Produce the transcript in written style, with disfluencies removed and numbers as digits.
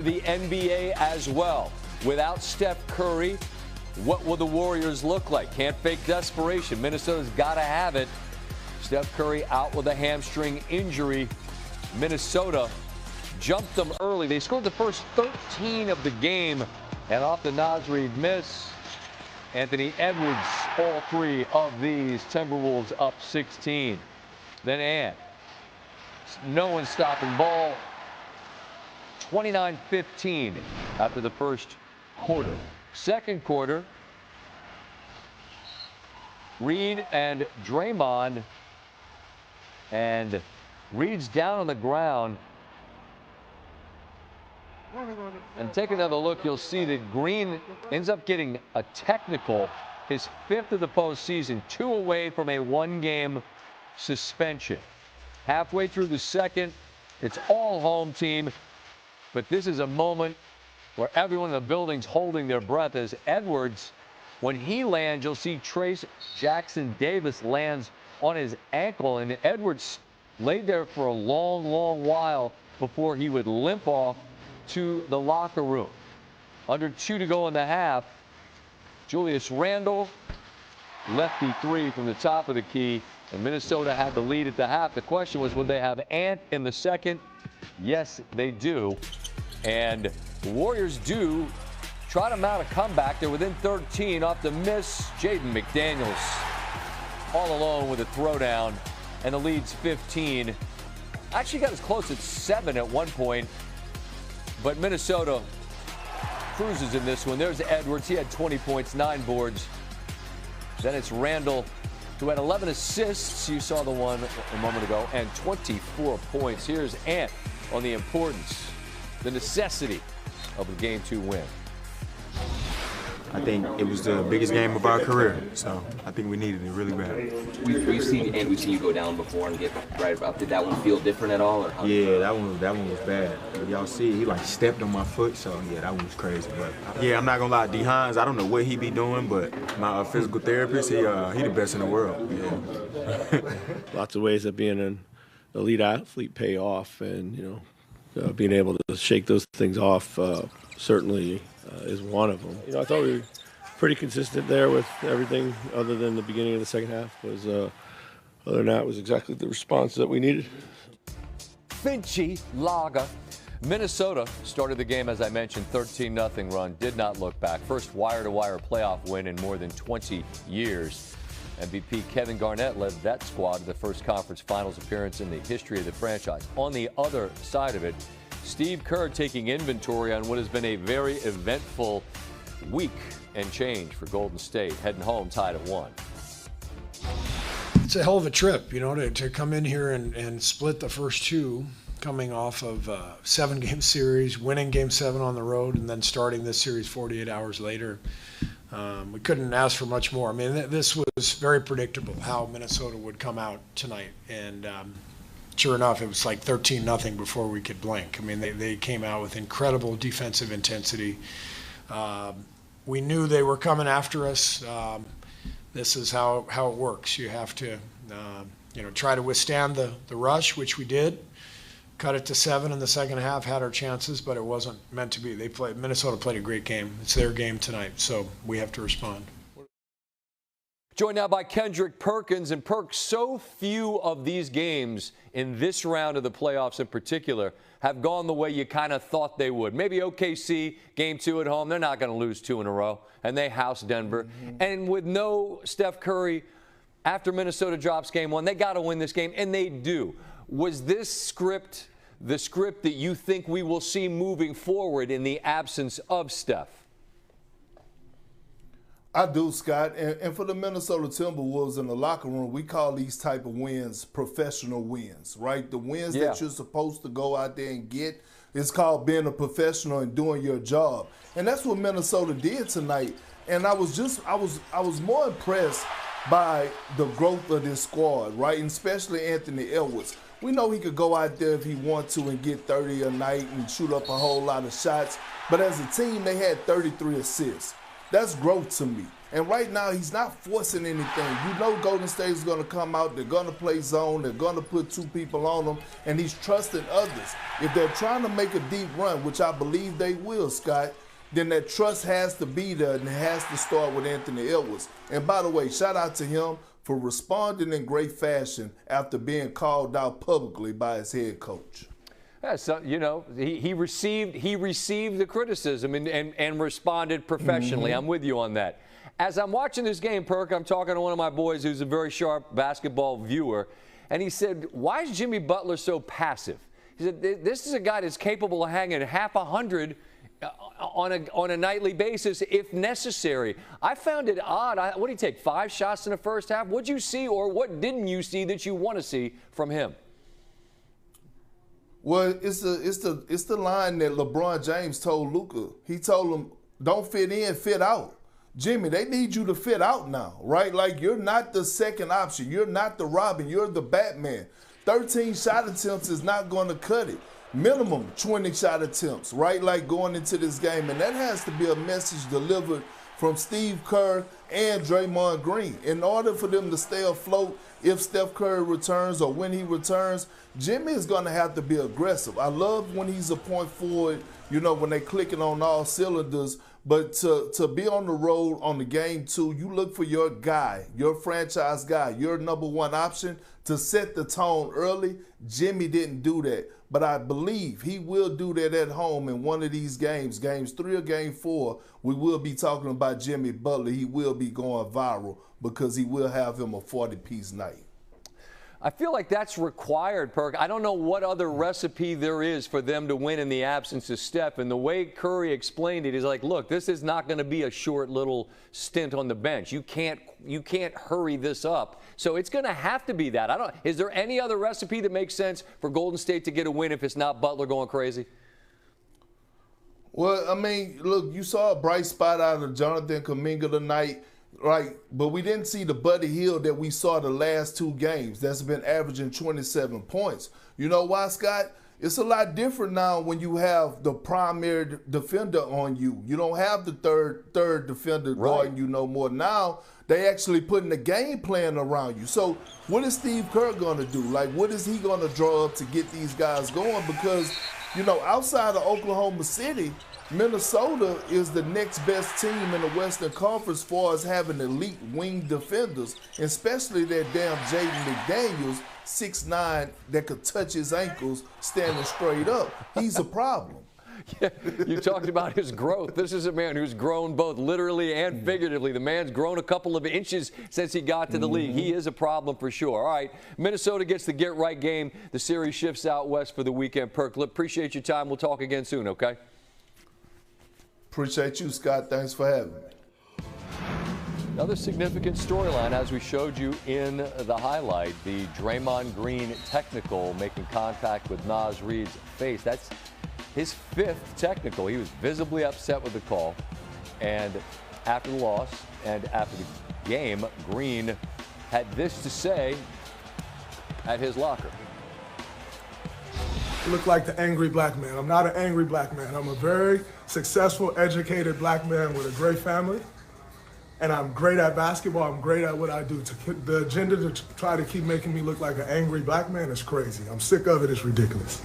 the NBA as well. Without Steph Curry, what will the Warriors look like? Can't fake desperation. Minnesota's got to have it. Steph Curry out with a hamstring injury. Minnesota jumped them early. They scored the first 13 of the game, and off the Naz Reid miss, Anthony Edwards, all three of these. Timberwolves up 16. Then Ant. No one stopping ball. 29-15 after the first quarter. Second quarter, Reid and Draymond, and Reid's down on the ground. And take another look, you'll see that Green ends up getting a technical, his 5th of the postseason, 2 away from a 1-game suspension. Halfway through the second, it's all home team, but this is a moment where everyone in the building's holding their breath as Edwards, when he lands, you'll see Trace Jackson Davis lands on his ankle, and Edwards laid there for a long, long while before he would limp off to the locker room. Under 2 to go in the half, Julius Randle, lefty 3 from the top of the key, and Minnesota had the lead at the half. The question was, would they have Ant in the second? Yes, they do. And the Warriors do try to mount a comeback. They're within 13 off the miss. Jaden McDaniels all alone with a throwdown, and the lead's 15. Actually got as close as 7 at one point, but Minnesota cruises in this one. There's Edwards. He had 20 points, 9 boards. Then it's Randle, who had 11 assists. You saw the one a moment ago, and 24 points. Here's Ant on the importance, the necessity of a Game 2 win. I think it was the biggest game of our career, so I think we needed it really bad. We've seen you go down before and get right up. Did that one feel different at all? Or yeah, that one was bad. Y'all see, he like stepped on my foot, so yeah, that one was crazy. But yeah, I'm not gonna lie, D. Hines, I don't know what he be doing, but my physical therapist, he the best in the world. Yeah. Lots of ways that being an elite athlete pay off, and being able to shake those things off certainly is one of them. I thought we were pretty consistent there with everything other than the beginning of the second half. Other than that, it was exactly the response that we needed. Finchy Laga. Minnesota started the game, as I mentioned, 13-0 run. Did not look back. First wire-to-wire playoff win in more than 20 years. MVP Kevin Garnett led that squad to the first conference finals appearance in the history of the franchise. On the other side of it, Steve Kerr taking inventory on what has been a very eventful week and change for Golden State, heading home tied at 1. It's a hell of a trip, to come in here and split the first 2, coming off of a 7-game series, winning Game 7 on the road, and then starting this series 48 hours later. We couldn't ask for much more. I mean, this was very predictable how Minnesota would come out tonight, and sure enough, it was like 13-0 before we could blink. I mean, they came out with incredible defensive intensity. We knew they were coming after us. This is how it works. You have to, try to withstand the rush, which we did. Cut it to 7 in the second half, had our chances, but it wasn't meant to be. Minnesota played a great game. It's their game tonight, so we have to respond. Joined now by Kendrick Perkins. And Perk, so few of these games in this round of the playoffs in particular have gone the way you kind of thought they would. Maybe OKC, Game 2 at home, they're not going to lose 2 in a row, and they house Denver. Mm-hmm. And with no Steph Curry, after Minnesota drops Game 1, they got to win this game, and they do. Was this script the script that you think we will see moving forward in the absence of Steph? I do, Scott. And for the Minnesota Timberwolves in the locker room, we call these type of wins professional wins, right? The wins that you're supposed to go out there and get. It's called being a professional and doing your job. And that's what Minnesota did tonight. And I was more impressed by the growth of this squad, right? And especially Anthony Edwards. We know he could go out there if he wants to and get 30 a night and shoot up a whole lot of shots. But as a team, they had 33 assists. That's growth to me. And right now, he's not forcing anything. You know Golden State is going to come out. They're going to play zone. They're going to put 2 people on them. And he's trusting others. If they're trying to make a deep run, which I believe they will, Scott, then that trust has to be there, and it has to start with Anthony Edwards. And by the way, shout out to him for responding in great fashion after being called out publicly by his head coach. Yeah, so, you know, he received the criticism and responded professionally. I'm with you on that. As I'm watching this game, Perk, I'm talking to one of my boys who's a very sharp basketball viewer, and he said, why is Jimmy Butler so passive? He said, this is a guy that's capable of hanging half 100 on a nightly basis if necessary. I found it odd. What did he take, 5 shots in the first half? What'd you see, or what didn't you see that you want to see from him? Well, it's the line that LeBron James told Luka. He told him, don't fit in, fit out. Jimmy, they need you to fit out now, right? Like, you're not the second option. You're not the Robin. You're the Batman. 13 shot attempts is not going to cut it. Minimum 20 shot attempts, right? Like, going into this game. And that has to be a message delivered from Steve Kerr and Draymond Green. In order for them to stay afloat, if Steph Curry returns or when he returns, Jimmy is going to have to be aggressive. I love when he's a point forward, you know, when they're clicking on all cylinders. But to be on the road on the game 2, you look for your guy, your franchise guy, your number 1 option to set the tone early. Jimmy didn't do that. But I believe he will do that at home in one of these games, games 3 or game 4. We will be talking about Jimmy Butler. He will be going viral because he will have him a 40-piece night. I feel like that's required, Perk. I don't know what other recipe there is for them to win in the absence of Steph. And the way Curry explained it is like, look, this is not going to be a short little stint on the bench. You can't hurry this up. So it's going to have to be that. Is there any other recipe that makes sense for Golden State to get a win if it's not Butler going crazy? Well, I mean, look, you saw a bright spot out of Jonathan Kuminga tonight. Right, but we didn't see the Buddy Hield that we saw the last 2 games that's been averaging 27 points. You know why, Scott? It's a lot different now when you have the primary defender on you. You don't have the third defender guarding you no more. Now they actually putting the game plan around you. So what is Steve Kerr going to do? Like, what is he going to draw up to get these guys going? Because, you know, outside of Oklahoma City, Minnesota is the next best team in the Western Conference as far as having elite wing defenders, especially that damn Jaden McDaniels, 6'9", that could touch his ankles standing straight up. He's a problem. Yeah, you talked about his growth. This is a man who's grown both literally and figuratively. The man's grown a couple of inches since he got to the league. He is a problem for sure. All right, Minnesota gets the get-right game. The series shifts out west for the weekend. Perk, appreciate your time. We'll talk again soon, okay? Appreciate you, Scott. Thanks for having me. Another significant storyline, as we showed you in the highlight, the Draymond Green technical making contact with Naz Reid's face. That's his 5th technical. He was visibly upset with the call. And after the loss and after the game, Green had this to say at his locker. I look like the angry black man. I'm not an angry black man. I'm a very successful, educated black man with a great family. And I'm great at basketball. I'm great at what I do. The agenda to try to keep making me look like an angry black man is crazy. I'm sick of it. It's ridiculous.